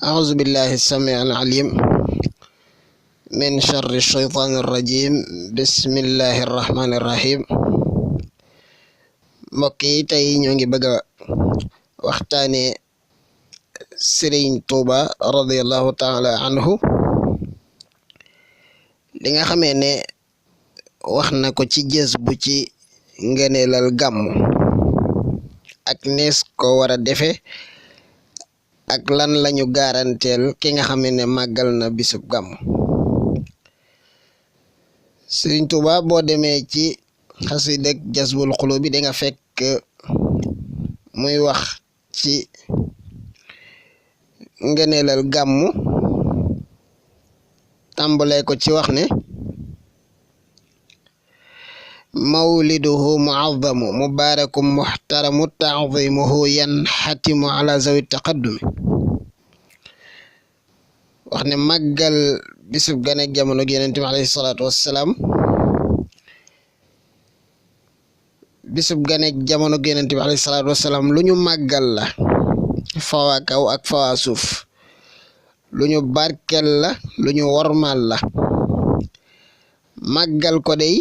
أعوذ بالله السميع العليم من شر الشيطان الرجيم بسم الله الرحمن الرحيم mbokk yi tey ñoo ngi bëgg a waxtaane Sëriñ Tuuba radiyallahu taala anhu li nga xamee ne wax na ko ci jës bu ci ngëneelal gàmmu ak nees ko war a defe ak lan lañu garanteel ki nga xamee ne màggal na bisub gàmmu. Sëriñ Tuuba boo demee ci xasidak Jazbul Xuluub bi da nga fekk muy wax ci ngëneelal gàmmu tàmbalee ko ci wax ne mawliduhu muazzamu mubarakum muhtaramu ta'zimuhu yanxatimu ala zawi taqaddumi wax ne màggal bisub gane jamono gi Yonent bi alayhi salaatu wassalaam bisub gane jamono gi Yonent bi alayhi salaatu wassalaam lu ñu màggal la fawa kaw ak fawa suuf lu ñu barkel la lu ñu wormal la màggal ko dey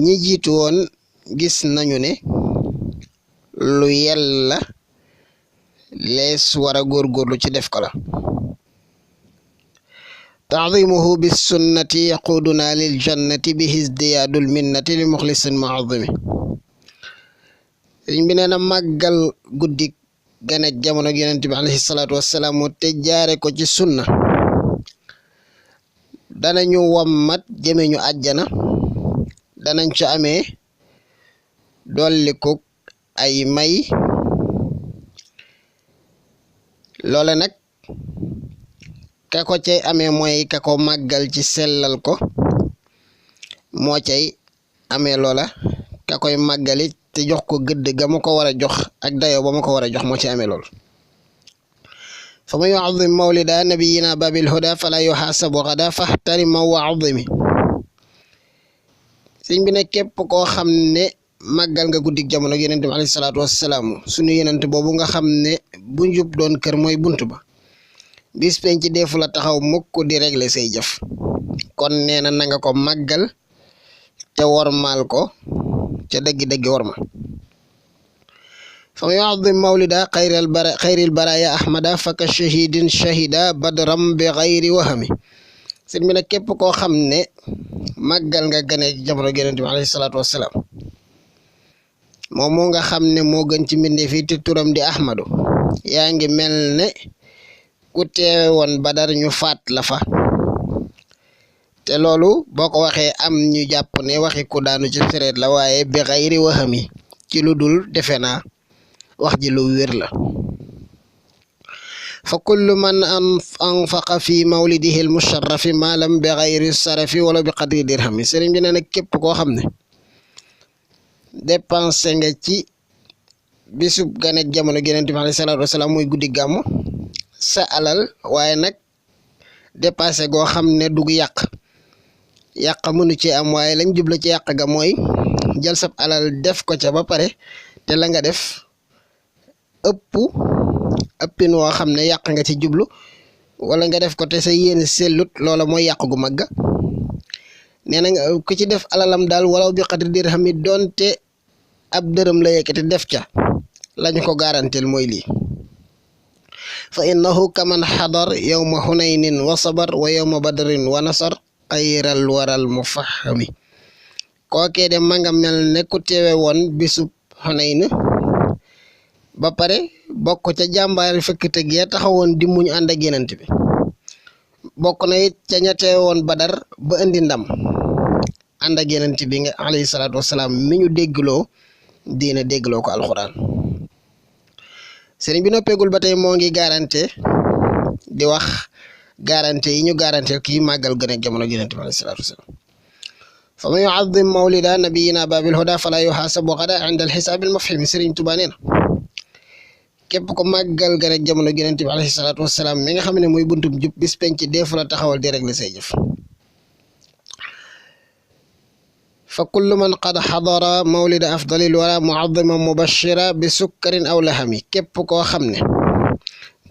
ñi jiitu woon gis nañu ne lu yella lees war a góorgóorlu ci def ko la ta'zimuhu bis sunnati yaquduna lil jannati bihi izdiyaadul minnati li muxlisin mu'azzimi sëriñ bi nee na màggal guddi gane jamono gi Yonent bi alayhi salaatu wassalaam te jaare ko ci sunna danañu wammat jëme ñu àjjana danañ ci amee dolliku ay may loole nag ka ko cay amee mooy ka ko màggal ci sellal ko moo cay amee loola ka koy màggali te jox ko gëdd ga ma ko war a jox ak dayoo ba ma ko war a jox moo ci amee lool fa man yu'azzim mawlida nabiyina babil huda fala yuhasabu gada fahtarima wa azimi sëñ bi ne képp koo xam ne màggal nga guddik jamono Yonent bi alayhi salaatu wassalaam sunu Yonent boobu nga xam ne bu njub doon kër mooy bunt ba bis penc deefu la taxaw mukk di régler say jëf kon nee na nanga ko màggal te wormaal ko ca dëggi-dëggi worma fa man yu'azzim mawlida xayril baraya ahmada faka shahidin shahida badram bi xayri wahami sëñ bi nag képp koo xam ne màggal nga gane jamono Yonent bi alayhi salaatu wassalaam moom moo nga xam ne moo gën ci mbindeef yi te turam di ahmadu yaa ngi mel ne ku teewe woon Badar ñu faat la fa te loolu boo ko waxee am ñu jàpp ne waxi ku daanu ci sereet la waaye bi xayri wahami ci lu dul defe naa wax ji lu wér la fa kullu man anfaqa fi mawlidihi almusharrafi maalam bi xayri sarafi wala bi qadri dirhami sëriñ bi nee na képp koo xam ne dépensé nga ci bisub ganek jamono Yonent bi alayhi salaatu wasalaam muy guddi gàmmu sa alal waaye nag dépassé goo xam ne dug yàq mënu ci am waaye lañ jubla ci yàq ga mooy jël sab alal def ko ca ba pare te la nga def ëppin woo xam ne yàq nga ci jublu wala nga def ko te sa yéene sellut loola mooy yàq gu magga nee na ku ci def alalam daal walaw bi qadri dirham yi doonte ab dërëm la yëkkati def ca lañu ko garanteel mooy lii fa innahu kaman xadar yawma hunaynin wa sabar wa yawma badrin wa nasar xayral waral mufahami kookee de ma nga mel ne ku teewe woon bisub Hunayn ba pare bokk ca jàmbaari fekk tëg ya taxawoon di muñ ànd ak Yonent bi bokk na it ca ña teewe woon Badar ba indi ndam ànd ak Yonent bi nga alayhi salaatu wassalaam mi ñu déggloo diina déggloo ko alxuraan sëriñ bi noppeegul ba tey moo ngi garanté di wax garanté yi ñu garanté kii màggal gën a jamono Yonent bi alayhi salaatu wassalaam fa man yu'azzim mawlida nabiyina babil huda fala yuhasabu gada inda alxisaabil mafhimi sëriñ Tuubaa nee na képp ko màggal gën a jamono Yonent bi alayhi salaatu wassalaam mi nga xam ne mooy buntum jub bis penc deefu la taxawal di régler say jëf fa kullu man qad xadara mawlida afdalil wara mu'azziman mubashira bi sukkarin aw lahami képp koo xam ne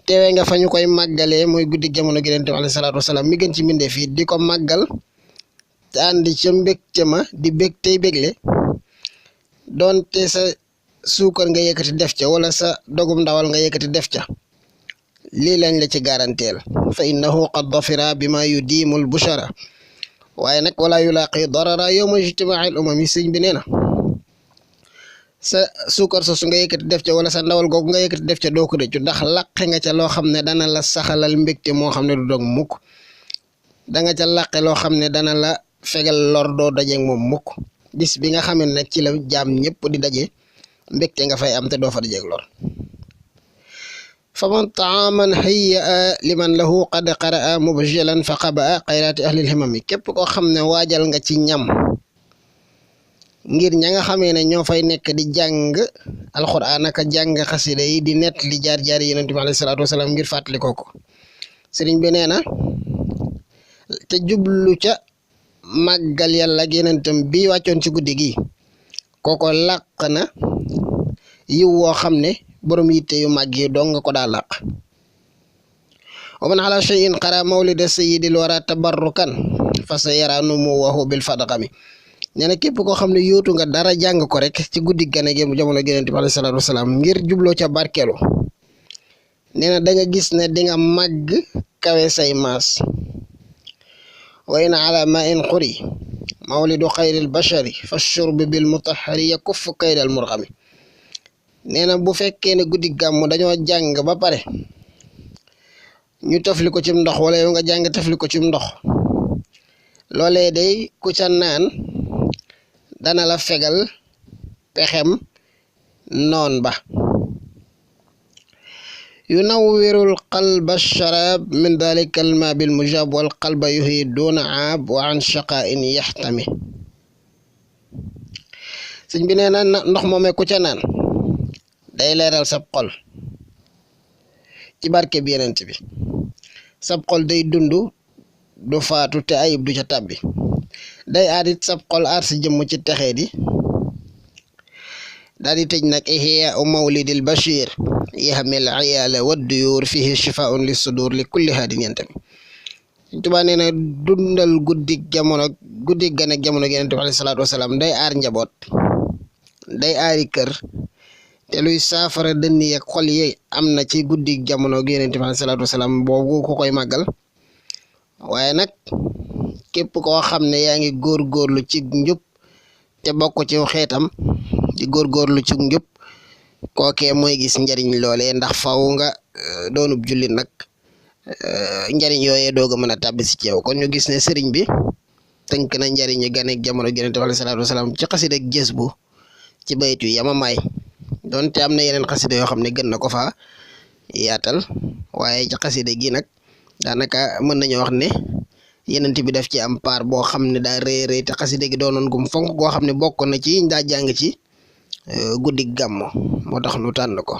teewe nga fa ñu koy màggalee mooy guddi jamono gi Yonent bi alayhi salaatu wasalaam mi gën ci mbindeef yi di ko màggal te ànd ca mbégte ma di bég tey bégle doonte sa suukar nga yëkkati def ca wala sa dogum ndawal nga yëkkati def ca lii lañ la ci garanteel fa innahu qad dafira bima yudiimul bushara waaye nag wala yulaaqi darara yowma ijtimaa'il umami sëñ bi nee na sa suukar sa su nga yëkkati def ca wala sa ndawal googu nga yëkkati def ca doo ko rëccu ndax laqe nga ca loo xam ne dana la saxalal mbégte moo xam ne du dog mukk danga ca laqe loo xam ne dana la fegal lor doo dajeeg moom mukk bis bi nga xam ne nag ci la jaam ñëpp di daje mbégte nga fay am te doo fa dajeeg lor faman taaman hayya liman lahu qad qaraa mubjilan fa qabaa xayraati ahlil himami képp koo xam ne waajal nga ci ñam ngir ña nga xamee ne ñoo fay nekk di jàng alxuraan ak jàng xasida yi di net li jaar-jaar yi Yonent bi alayhi salaatu wasalaam ngir fàttali ko sëriñ bi nee na te jublu ca màggal yàlla ak yonentam bi wàccoon ci guddi gi kooko làq na yiw woo xam ne borom yitte yu màgg yi dong nga ko daa làq wa man ala shay'in qara mawlida sayyidil wara tabarrukan fa sa yara numuwahu bil fadqami nee na képp koo xam ne yóotu nga dara jàng ko rek ci guddi gane gi jamono Yonent bi alayhi salaatu wasalaam ngir jubloo ca barkeelu nee na da nga gis ne di nga màgg kawe say maas wa in ala ma in quri mawlidu xayril bashari fa shurbi bil mutahhari yakuffu kaydal murxami nee na bu fekkee ne guddi gàmmu dañoo jàng ba pare ñu tafli ko cim ndox wala yow nga jàng tafli ko cim ndox loolee day ku ca naan dana la fegal pexem noon ba yunawwirul qalba sharab min dalika alma bil mujab wal qalba yuhi duna aab wa an shaqain yaxtami sëñ bi nee na ndox moomee ku ca naan day leeral sab xol ci barke bi Yonent bi sab xol day dund du faatu te ayib du ca tàbbi day aadit sab xol aar si jëmm ci texee di daal di tëj nag ihya mawlidil bashir yahmil ayala wadduyur fihi shifaun li sudur li kulli haadin yantami Tuubaa nee na dundal guddi gane jamono Yonent bi alayhi salaatu wasalaam day aar njaboot day aari kër te luy saafara dënn yi ak xol yi am na ci guddi jamono Yonent bi alayhi salaatu wasalaam boobu ku koy màggal waaye nag képp koo xam ne yaa ngi góorgóorlu ci njub te bokk ci xeetam di góorgóorlu ci njub kookee mooy gis njariñ loolee ndax faw nga doonub jullit nag njariñ yooyee doog a mën a tàbbi si ci yow kon ñu gis ne sëriñ bi tënk na njariñu ganeek jamono Yonent bi alayhi salaatu wasalaam ci xasida ak jës bu ci baytu yamamaay doonte am na yeneen xasida yoo xam ne gën na ko fa yaatal waaye ci xasida gi nag daanaka mën nañu wax ne Yonent bi daf ci am paar boo xam ne daa rëy rëy te xasida gi doonoon gum fonk goo xam ne bokk na ci daa jàng ci guddi gàmmo moo tax nu tànn ko